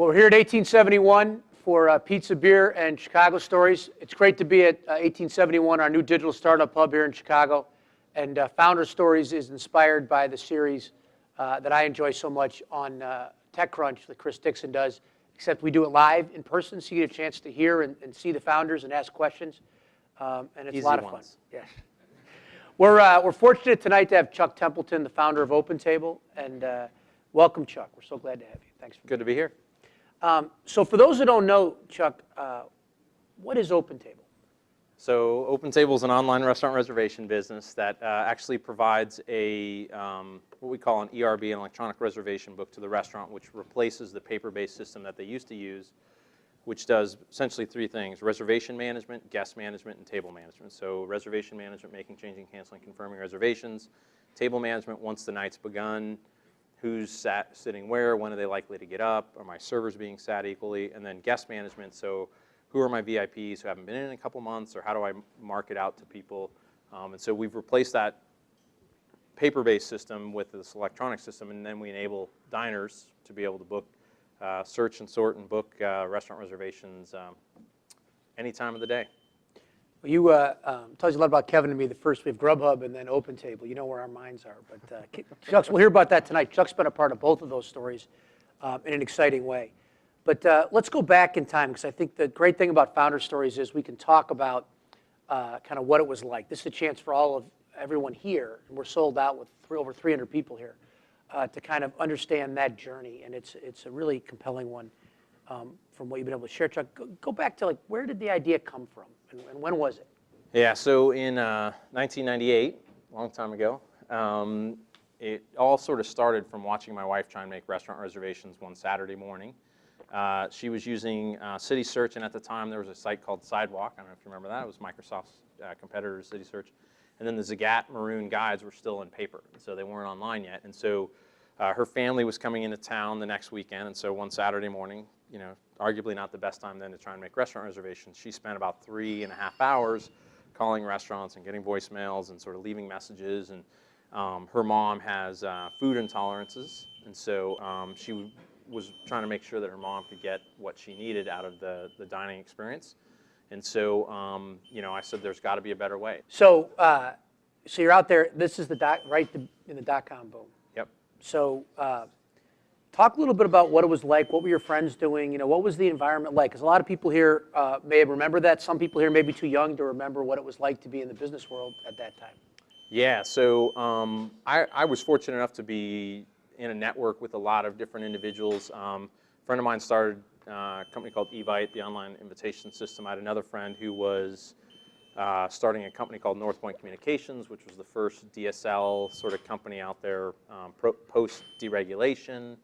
Well, we're here at 1871 for Pizza, Beer, and Chicago Stories. It's great to be at 1871, our new digital startup hub here in Chicago. And Founder Stories is inspired by the series that I enjoy so much on TechCrunch that Chris Dixon does, except we do it live in person, so you get a chance to hear and see the founders and ask questions. And it's a lot of fun. Yes. We're fortunate tonight to have Chuck Templeton, the founder of OpenTable. And welcome, Chuck. We're so glad to have you. Thanks. Good to be here. So for those that don't know, Chuck, what is OpenTable? So OpenTable is an online restaurant reservation business that actually provides a what we call an ERB, an electronic reservation book, to the restaurant, which replaces the paper-based system that they used to use, which does essentially three things: reservation management, guest management, and table management. So reservation management, making, changing, canceling, confirming reservations. Table management, once the night's begun, who's sitting where, when are they likely to get up, are my servers being sat equally, and then guest management, so who are my VIPs who haven't been in a couple months, or how do I market out to people? And so we've replaced that paper-based system with this electronic system, and then we enable diners to be able to book, search and sort and book restaurant reservations any time of the day. Well, you tells you a lot about Kevin and me. The first, we have Grubhub and then OpenTable. You know where our minds are. But Chuck's, we'll hear about that tonight. Chuck's been a part of both of those stories in an exciting way. But let's go back in time, because I think the great thing about Founder Stories is we can talk about kind of what it was like. This is a chance for everyone here, and we're sold out with over 300 people here, to kind of understand that journey. And it's a really compelling one from what you've been able to share. Chuck, go back to, like, where did the idea come from, and when was it? Yeah, so in 1998, a long time ago, it all sort of started from watching my wife try and make restaurant reservations one Saturday morning. She was using City Search, and at the time there was a site called Sidewalk. I don't know if you remember that. It was Microsoft's competitor to City Search. And then the Zagat maroon guides were still in paper, so they weren't online yet. And so her family was coming into town the next weekend, and so one Saturday morning, you know, arguably not the best time then to try and make restaurant reservations, she spent about 3.5 hours calling restaurants and getting voicemails and sort of leaving messages. And her mom has food intolerances, and so she was trying to make sure that her mom could get what she needed out of the dining experience. And so, you know, I said, there's got to be a better way. So, so you're out there. This is in the dot-com boom. Yep. So, talk a little bit about what it was like. What were your friends doing? You know, what was the environment like? Because a lot of people here may remember that. Some people here may be too young to remember what it was like to be in the business world at that time. Yeah. So, I was fortunate enough to be in a network with a lot of different individuals. A friend of mine started a company called Evite, the online invitation system. I had another friend who was starting a company called North Point Communications, which was the first DSL sort of company out there post-deregulation.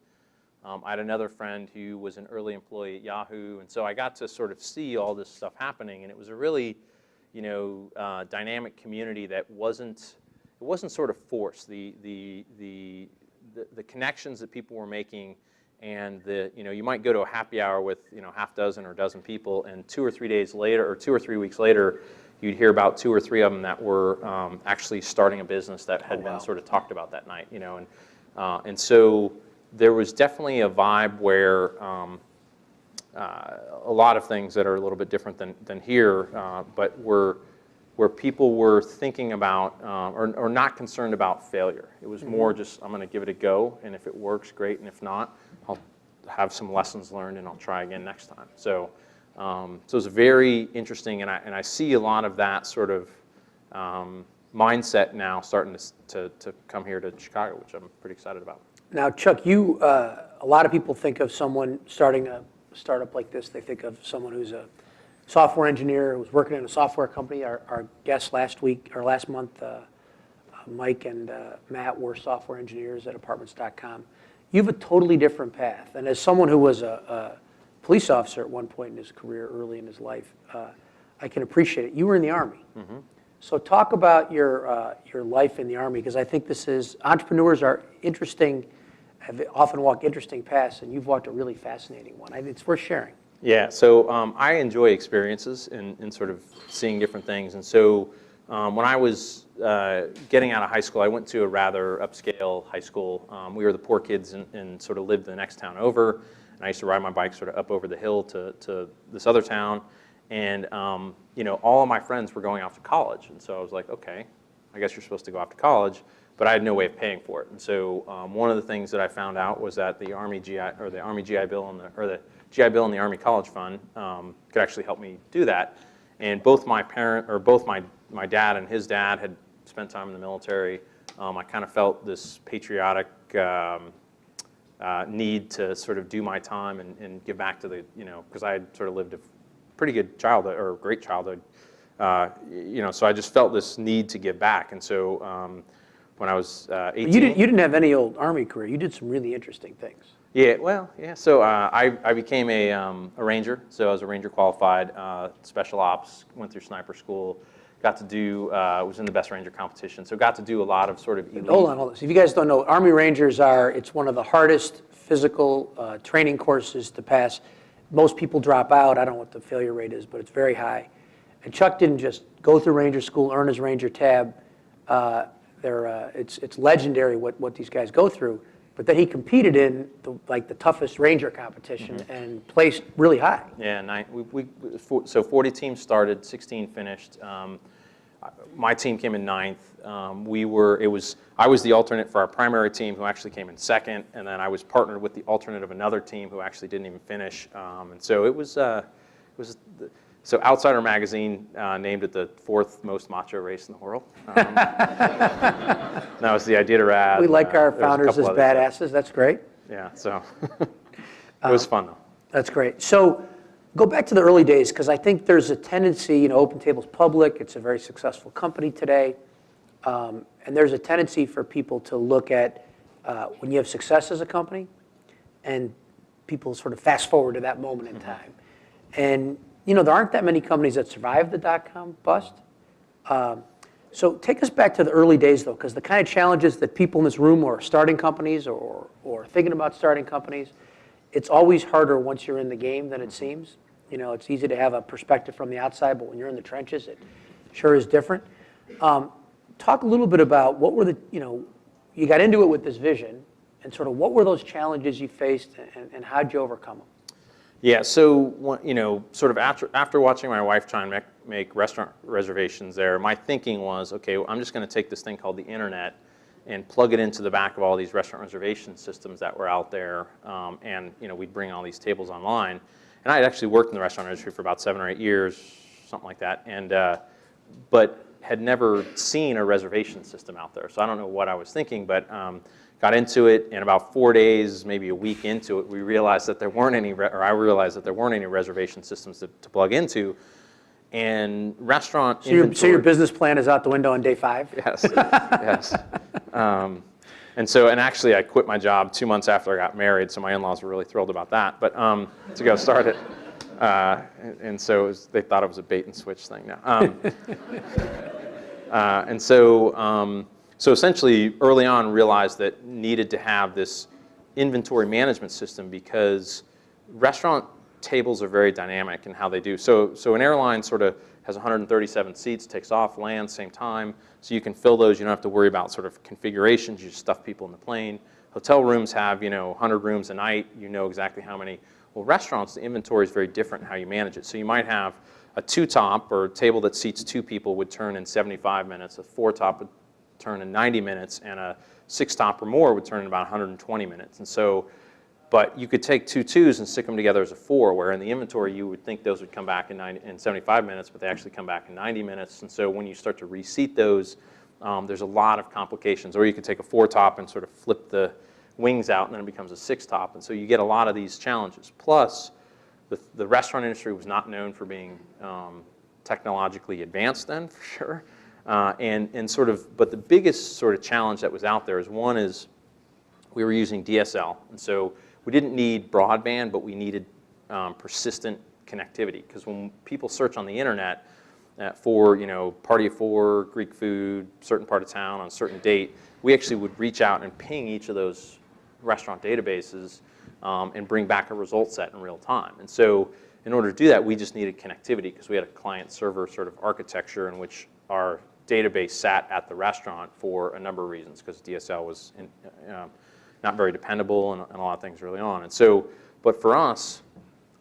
I had another friend who was an early employee at Yahoo, and so I got to sort of see all this stuff happening, and it was a really, you know, dynamic community that wasn't sort of forced. The connections that people were making, and you know, you might go to a happy hour with, you know, half dozen or dozen people, and 2 or 3 days later, or 2 or 3 weeks later, you'd hear about 2 or 3 of them that were actually starting a business that had been sort of talked about that night, you know, and so there was definitely a vibe where a lot of things that are a little bit different than here, but where people were thinking about or not concerned about failure. It was more just, I'm going to give it a go, and if it works, great, and if not, I'll have some lessons learned and I'll try again next time. So, so it was very interesting, and I see a lot of that sort of mindset now starting to come here to Chicago, which I'm pretty excited about. Now, Chuck, you a lot of people think of someone starting a startup like this. They think of someone who's a software engineer who was working in a software company. Our guests last month, Mike and Matt, were software engineers at Apartments.com. You have a totally different path. And as someone who was a police officer at one point in his career, early in his life, I can appreciate it. You were in the Army. Mm-hmm. So talk about your life in the Army, because I think entrepreneurs are interesting, often walk interesting paths, and you've walked a really fascinating one. I think it's worth sharing. Yeah, so I enjoy experiences and sort of seeing different things. And so when I was getting out of high school, I went to a rather upscale high school. We were the poor kids and sort of lived the next town over. and I used to ride my bike sort of up over the hill to this other town, and you know, all of my friends were going off to college, and so I was like, okay, I guess you're supposed to go off to college, but I had no way of paying for it. And so one of the things that I found out was that the Army GI or the Army GI Bill and the GI Bill and the Army College Fund could actually help me do that. And both my dad and his dad had spent time in the military. I kind of felt this patriotic need to sort of do my time and give back to the, you know, because I had sort of lived a pretty good childhood or great childhood, you know, so I just felt this need to give back. And so when I was 18. You didn't have any old Army career. You did some really interesting things. Yeah, well, yeah. So I became a ranger. So I was a ranger qualified, special ops, went through sniper school, got to do, was in the best ranger competition. So got to do a lot of sort of elite. Hold on. So if you guys don't know, Army Rangers it's one of the hardest physical training courses to pass. Most people drop out. I don't know what the failure rate is, but it's very high. And Chuck didn't just go through Ranger school, earn his Ranger tab. It's legendary what these guys go through. But then he competed in the toughest Ranger competition and placed really high. Yeah, so 40 teams started, 16 finished. My team came in 9th. I was the alternate for our primary team who actually came in 2nd, and then I was partnered with the alternate of another team who actually didn't even finish. And so it was so Outsider Magazine named it the 4th most macho race in the world. That was the Iditarod. We like our founders as badasses. That's great. Yeah, so it was fun though. That's great. So go back to the early days, because I think there's a tendency, you know, OpenTable's public. It's a very successful company today. And there's a tendency for people to look at when you have success as a company, and people sort of fast forward to that moment in time. And you know, there aren't that many companies that survived the dot-com bust. So take us back to the early days, though, because the kind of challenges that people in this room are starting companies or thinking about starting companies, it's always harder once you're in the game than it seems. You know, it's easy to have a perspective from the outside, but when you're in the trenches, it sure is different. Talk a little bit about what were you got into it with this vision, and sort of what were those challenges you faced, and how'd you overcome them? Yeah, so you know, sort of after watching my wife try and make restaurant reservations there, my thinking was, okay, I'm just going to take this thing called the internet and plug it into the back of all these restaurant reservation systems that were out there, and you know, we'd bring all these tables online. And I had actually worked in the restaurant industry for about 7 or 8 years, something like that, and but had never seen a reservation system out there. So I don't know what I was thinking, but got into it, and about 4 days, maybe a week into it, we realized that there weren't any, or I realized that there weren't any reservation systems to plug into. And restaurant inventory. So your business plan is out the window on day 5? Yes, yes. And actually, I quit my job 2 months after I got married, so my in-laws were really thrilled about that. But to go start it, and so they thought it was a bait and switch thing now. So essentially, early on, realized that needed to have this inventory management system because restaurant tables are very dynamic in how they do. So an airline sort of has 137 seats, takes off, lands, same time. So you can fill those. You don't have to worry about sort of configurations. You just stuff people in the plane. Hotel rooms have, 100 rooms a night. You know exactly how many. Well, restaurants, the inventory is very different in how you manage it. So you might have a 2-top or a table that seats 2 people would turn in 75 minutes. A 4-top would turn in 90 minutes, and a 6-top or more would turn in about 120 minutes. And so, but you could take 2 2s and stick them together as a 4, where in the inventory you would think those would come back in 75 minutes, but they actually come back in 90 minutes. And so when you start to reseat those, there's a lot of complications. Or you could take a 4-top and sort of flip the wings out, and then it becomes a 6-top. And so you get a lot of these challenges. Plus, the restaurant industry was not known for being technologically advanced then, for sure. But the biggest sort of challenge that was out there is we were using DSL, and so we didn't need broadband, but we needed persistent connectivity, because when people search on the internet for party of 4, Greek food, certain part of town on a certain date, we actually would reach out and ping each of those restaurant databases and bring back a result set in real time. And so in order to do that, we just needed connectivity, because we had a client-server sort of architecture in which our database sat at the restaurant for a number of reasons, because DSL was not very dependable and a lot of things early on. And so, but for us,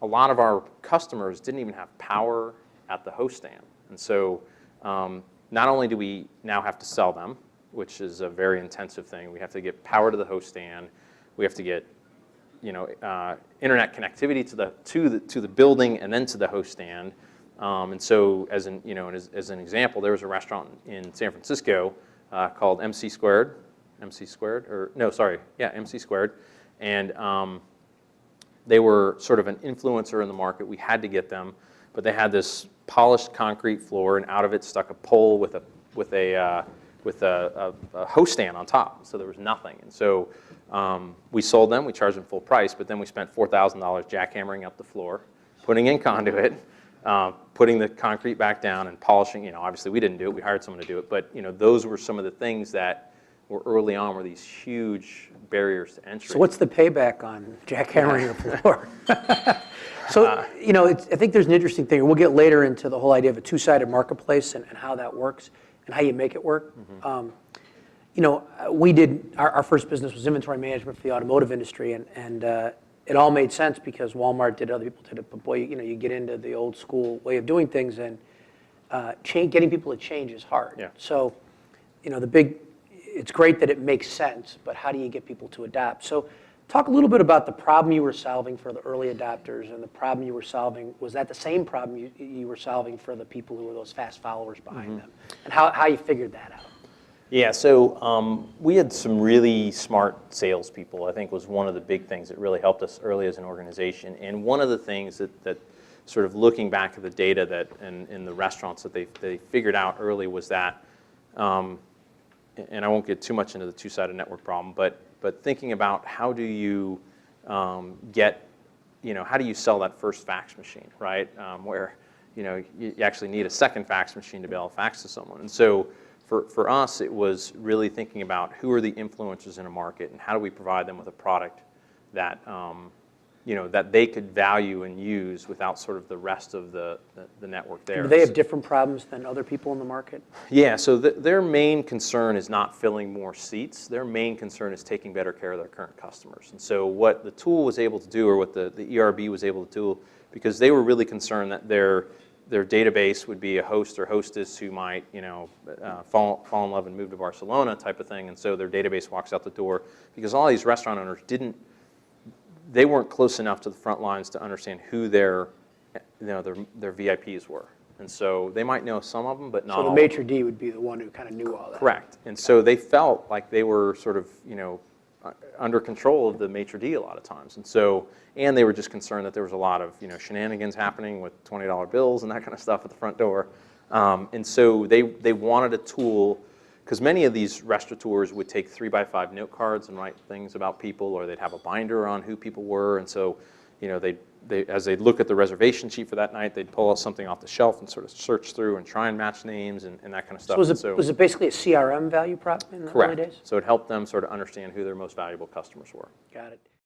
a lot of our customers didn't even have power at the host stand. And so not only do we now have to sell them, which is a very intensive thing, we have to get power to the host stand, we have to get internet connectivity to the building and then to the host stand. And so as an example, there was a restaurant in San Francisco called MC Squared, and they were sort of an influencer in the market. We had to get them, but they had this polished concrete floor, and out of it stuck a pole with a host stand on top. So there was nothing, and so we sold them. We charged them full price, but then we spent $4,000 jackhammering up the floor, putting in conduit, putting the concrete back down, and polishing. Obviously we didn't do it. We hired someone to do it, but those were some of the things that were early on were these huge barriers to entry. So what's the payback on jackhammering your floor? So, I think there's an interesting thing. We'll get later into the whole idea of a two-sided marketplace and how that works and how you make it work. We did, our first business was inventory management for the automotive industry, and it all made sense because Walmart did it, other people did it, but boy, you get into the old school way of doing things, and getting people to change is hard. Yeah. So, it's great that it makes sense, but how do you get people to adapt? So talk a little bit about the problem you were solving for the early adopters and the problem you were solving. Was that the same problem you were solving for the people who were those fast followers behind them? And how you figured that out? Yeah, so we had some really smart salespeople, I think was one of the big things that really helped us early as an organization. And one of the things that sort of looking back at the data that in the restaurants that they figured out early was that, and I won't get too much into the two-sided network problem, but thinking about how do you how do you sell that first fax machine, right? Where you actually need a second fax machine to be able to fax to someone. And so for us, it was really thinking about who are the influencers in a market and how do we provide them with a product that that they could value and use without sort of the rest of the network there. Do they have different problems than other people in the market? Yeah, so their main concern is not filling more seats. Their main concern is taking better care of their current customers. And so what the tool was able to do, or what the ERB was able to do, because they were really concerned that their database would be a host or hostess who might fall in love and move to Barcelona type of thing, and so their database walks out the door, because all these restaurant owners they weren't close enough to the front lines to understand who their VIPs were. And so they might know some of them, but not all. So the maitre d' would be the one who kind of knew all that. Correct. And so they felt like they were sort of, under control of the maitre d' a lot of times. And so, and they were just concerned that there was a lot of, shenanigans happening with $20 bills and that kind of stuff at the front door. And so they wanted a tool, because many of these restaurateurs would take 3x5 note cards and write things about people, or they'd have a binder on who people were. And so, as they'd look at the reservation sheet for that night, they'd pull out something off the shelf and sort of search through and try and match names and that kind of stuff. So was it basically a CRM value prop in the early days? So it helped them sort of understand who their most valuable customers were. Got it.